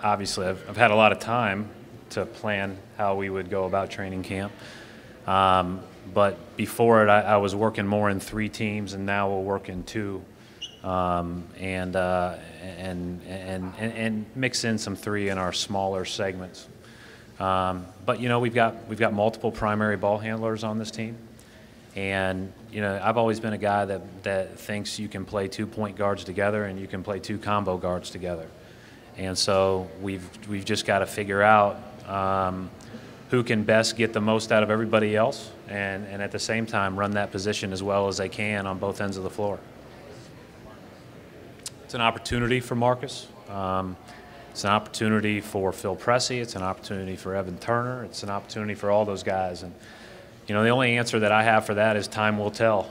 obviously I've had a lot of time to plan how we would go about training camp. But before it, I was working more in 3 teams, and now we'll work in 2, and mix in some 3 in our smaller segments. But you know, we've got multiple primary ball handlers on this team, and you know, I've always been a guy that thinks you can play 2 point guards together and you can play 2 combo guards together, and so we've just got to figure out who can best get the most out of everybody else, and at the same time run that position as well as they can on both ends of the floor. It's an opportunity for Marcus. It's an opportunity for Phil Pressey. It's an opportunity for Evan Turner. It's an opportunity for all those guys. And you know, the only answer that I have for that is time will tell.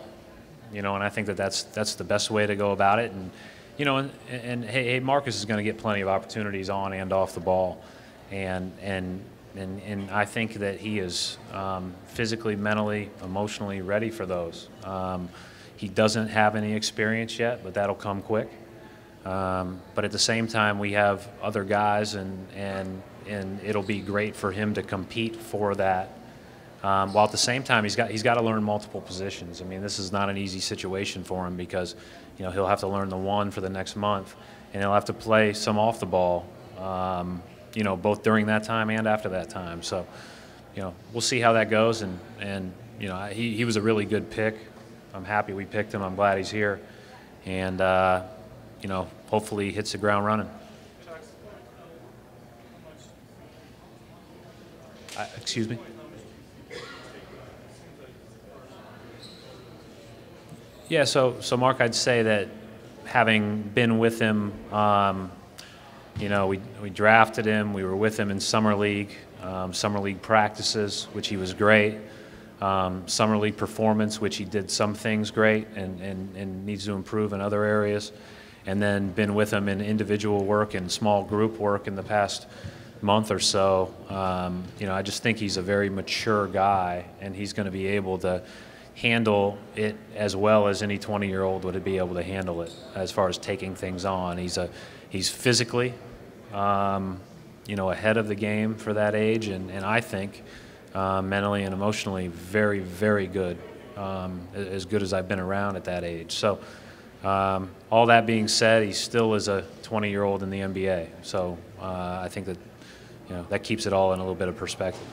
You know, and I think that's the best way to go about it. And you know, and hey, Marcus is going to get plenty of opportunities on and off the ball, and I think that he is physically, mentally, emotionally ready for those. He doesn't have any experience yet, but that'll come quick. But at the same time, we have other guys, and it'll be great for him to compete for that. While at the same time, he's got to learn multiple positions. I mean, this is not an easy situation for him because you know, he'll have to learn the 1 for the next month, and he'll have to play some off the ball. You know, both during that time and after that time. So, you know, we'll see how that goes. And you know, he was a really good pick. I'm happy we picked him. I'm glad he's here. And, you know, hopefully he hits the ground running. Excuse me? Yeah, so Mark, I'd say that having been with him, you know, we drafted him. We were with him in summer league practices, which he was great. Summer league performance, which he did some things great and needs to improve in other areas. And then been with him in individual work and small group work in the past month or so. You know, I just think he's a very mature guy, and he's going to be able to handle it as well as any 20-year-old would be able to handle it as far as taking things on. He's physically, you know, ahead of the game for that age, and I think mentally and emotionally very, very good, as good as I've been around at that age. So all that being said, he still is a 20-year-old in the NBA. So I think that, you know, that keeps it all in a little bit of perspective.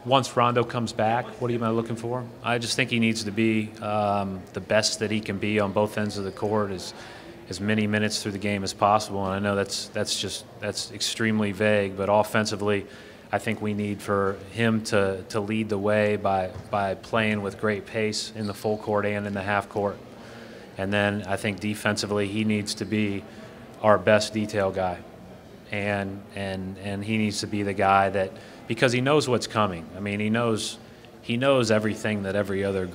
Once Rondo comes back, what am I looking for? I just think he needs to be the best that he can be on both ends of the court, as many minutes through the game as possible. And I know that's extremely vague, but offensively, I think we need for him to lead the way by playing with great pace in the full court and in the half court. And then I think defensively, he needs to be our best detail guy, and he needs to be the guy that, because he knows what's coming. I mean, he knows everything that every other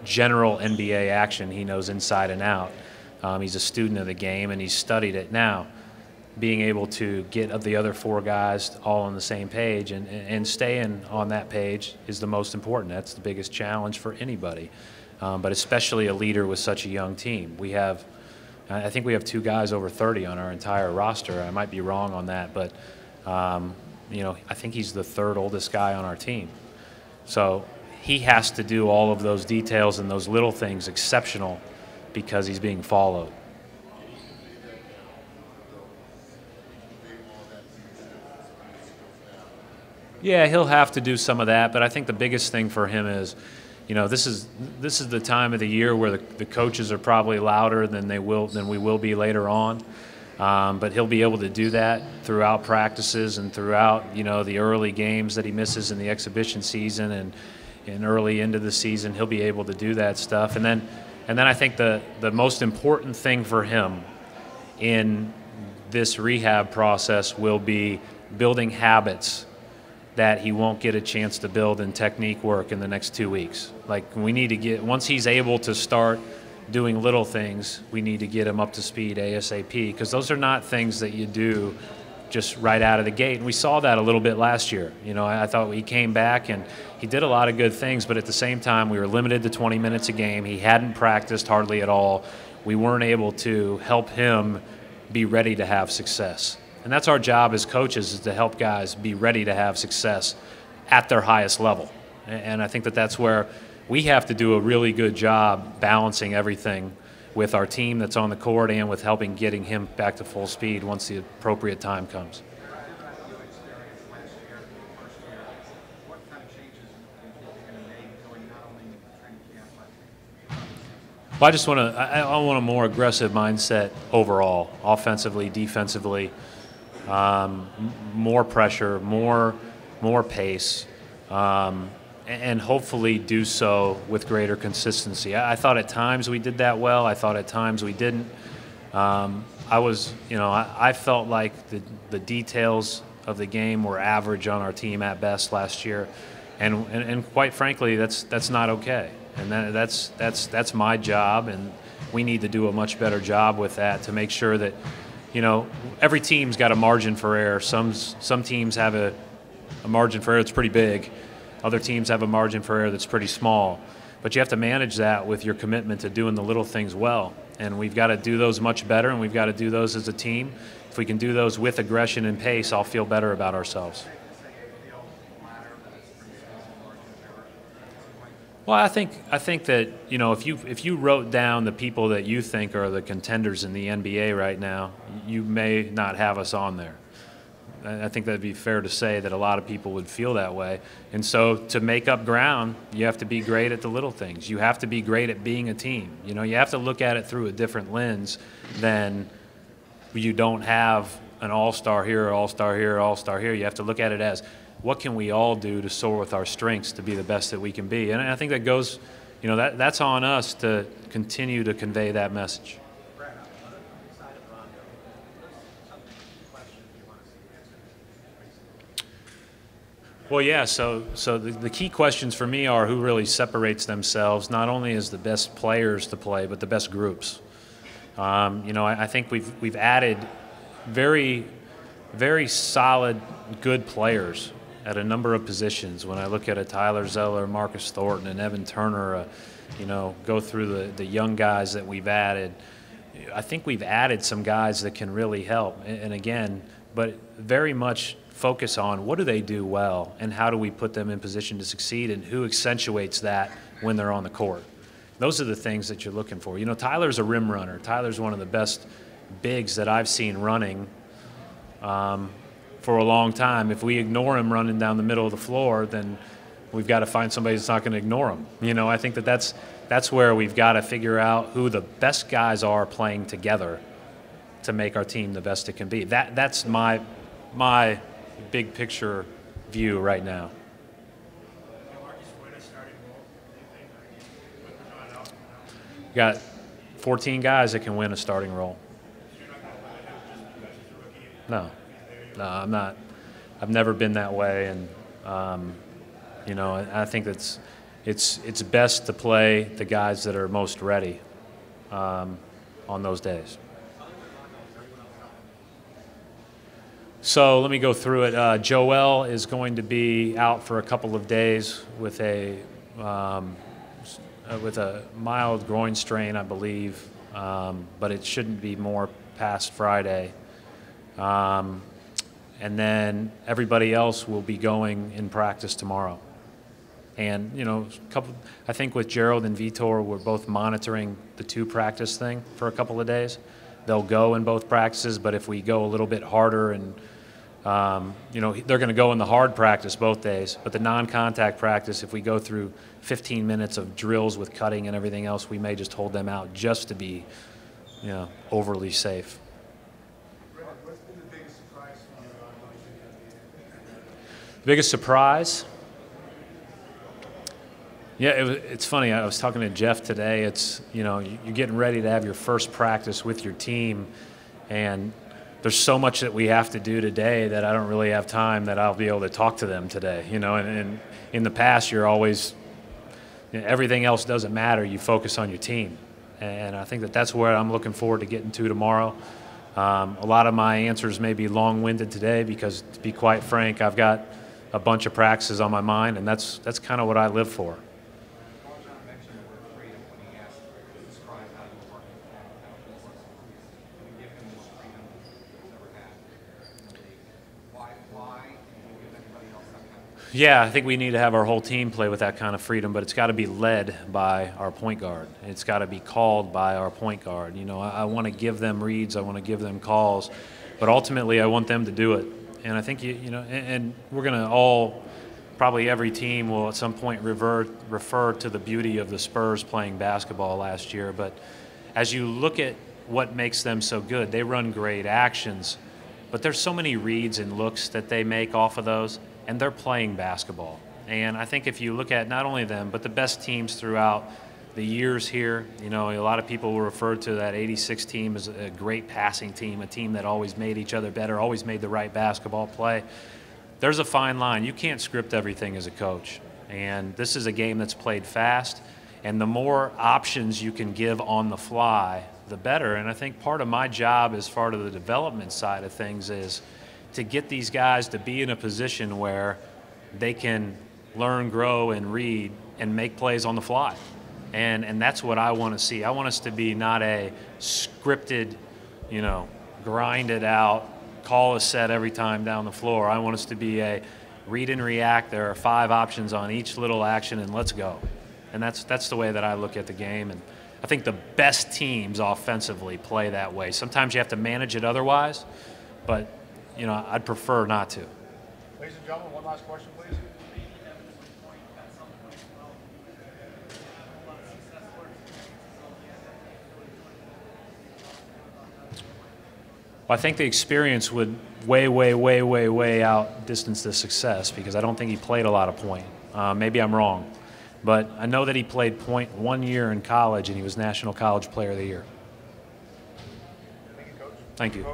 general NBA action he knows inside and out. He's a student of the game, and he's studied it. Now, being able to get the other 4 guys all on the same page and staying on that page is the most important. That's the biggest challenge for anybody, but especially a leader with such a young team. I think we have 2 guys over 30 on our entire roster. I might be wrong on that, but you know, I think he's the 3rd oldest guy on our team. So he has to do all of those details and those little things exceptional because he's being followed. Yeah, he'll have to do some of that, but I think the biggest thing for him is, you know, this is the time of the year where the coaches are probably louder than we will be later on. But he'll be able to do that throughout practices and throughout, you know, the early games that he misses in the exhibition season and early into the season. He'll be able to do that stuff. And then I think the most important thing for him in this rehab process will be building habits that he won't get a chance to build in technique work in the next 2 weeks. Like, we need to once he's able to start doing little things, we need to get him up to speed ASAP, because those are not things that you do just right out of the gate. And we saw that a little bit last year. You know, I thought he came back and he did a lot of good things, but at the same time, we were limited to 20 minutes a game. He hadn't practiced hardly at all. we weren't able to help him be ready to have success. And that's our job as coaches, is to help guys be ready to have success at their highest level. And I think that that's where we have to do a really good job balancing everything with our team that's on the court and with helping getting him back to full speed once the appropriate time comes. Well, I just want to. I want a more aggressive mindset overall, offensively, defensively, more pressure, more pace, and hopefully do so with greater consistency. I thought at times we did that well. I thought at times we didn't. I felt like the details of the game were average on our team at best last year, and quite frankly, that's not okay. And that's my job, and we need to do a much better job with that to make sure that, every team's got a margin for error. Some teams have a margin for error that's pretty big. Other teams have a margin for error that's pretty small. But you have to manage that with your commitment to doing the little things well. And we've got to do those much better, and we've got to do those as a team. If we can do those with aggression and pace, I'll feel better about ourselves. Well, I think that, if you wrote down the people that you think are the contenders in the NBA right now, you may not have us on there. I think that'd be fair to say that a lot of people would feel that way. And so to make up ground, you have to be great at the little things. You have to be great at being a team. You have to look at it through a different lens than you don't have an all-star here, all-star here, all-star here. You have to look at it as, what can we all do to soar with our strengths to be the best that we can be? And I think that goes, that's on us to continue to convey that message. Well, yeah, so the key questions for me are who really separates themselves, not only as the best players to play, but the best groups. I think we've added very, very solid, good players at a number of positions. When I look at a Tyler Zeller, Marcus Thornton, and Evan Turner, go through the young guys that we've added, I think we've added some guys that can really help. And again, but very much focus on what do they do well and how do we put them in position to succeed and who accentuates that when they're on the court. Those are the things that you're looking for. Tyler's a rim runner. Tyler's one of the best bigs that I've seen running for a long time. If we ignore him running down the middle of the floor, then we've got to find somebody that's not going to ignore him. I think that's where we've got to figure out who the best guys are playing together to make our team the best it can be. That's my big picture view right now. We got 14 guys that can win a starting role. No, I'm not. I've never been that way, and I think it's best to play the guys that are most ready on those days. So let me go through it. Joel is going to be out for a couple of days with a mild groin strain, I believe, but it shouldn't be more past Friday. And then everybody else will be going in practice tomorrow. And I think with Gerald and Vitor, we're both monitoring the two practice thing for a couple of days. They'll go in both practices, but if we go a little bit harder and they're going to go in the hard practice both days, but the non-contact practice, if we go through 15 minutes of drills with cutting and everything else, we may just hold them out just to be, overly safe. What's been the biggest surprise for you? Biggest surprise? Yeah, it's funny. I was talking to Jeff today. It's, you're getting ready to have your first practice with your team, and there's so much that we have to do today that I don't really have time that I'll be able to talk to them today. And in the past, you're always, everything else doesn't matter. You focus on your team. And I think that's where I'm looking forward to getting to tomorrow. A lot of my answers may be long-winded today because, to be quite frank, I've got a bunch of practices on my mind, and that's kind of what I live for. Yeah, I think we need to have our whole team play with that kind of freedom, but it's got to be led by our point guard. It's got to be called by our point guard. You know, I want to give them reads, I want to give them calls, but ultimately I want them to do it. And I think, you know, and we're going to all, probably every team will at some point refer to the beauty of the Spurs playing basketball last year. But as you look at what makes them so good, they run great actions, but there's so many reads and looks that they make off of those, and they're playing basketball. And I think if you look at not only them, but the best teams throughout the years here, you know, a lot of people will refer to that '86 team as a great passing team, a team that always made each other better, always made the right basketball play. There's a fine line. You can't script everything as a coach. And this is a game that's played fast, and the more options you can give on the fly, the better. And I think part of my job as part of the development side of things is to get these guys to be in a position where they can learn, grow, and read and make plays on the fly. And that's what I want to see. I want us to be not a scripted, you know, grind it out, call a set every time down the floor. I want us to be a read and react. There are 5 options on each little action, and let's go. And that's the way that I look at the game. And I think the best teams offensively play that way. Sometimes you have to manage it otherwise, but you know, I'd prefer not to. Ladies and gentlemen, one last question, please. Well, I think the experience would way outdistance the success, because I don't think he played a lot of point. Maybe I'm wrong, but I know that he played point 1 year in college, and he was National College Player of the Year. Thank you, Coach. Thank you.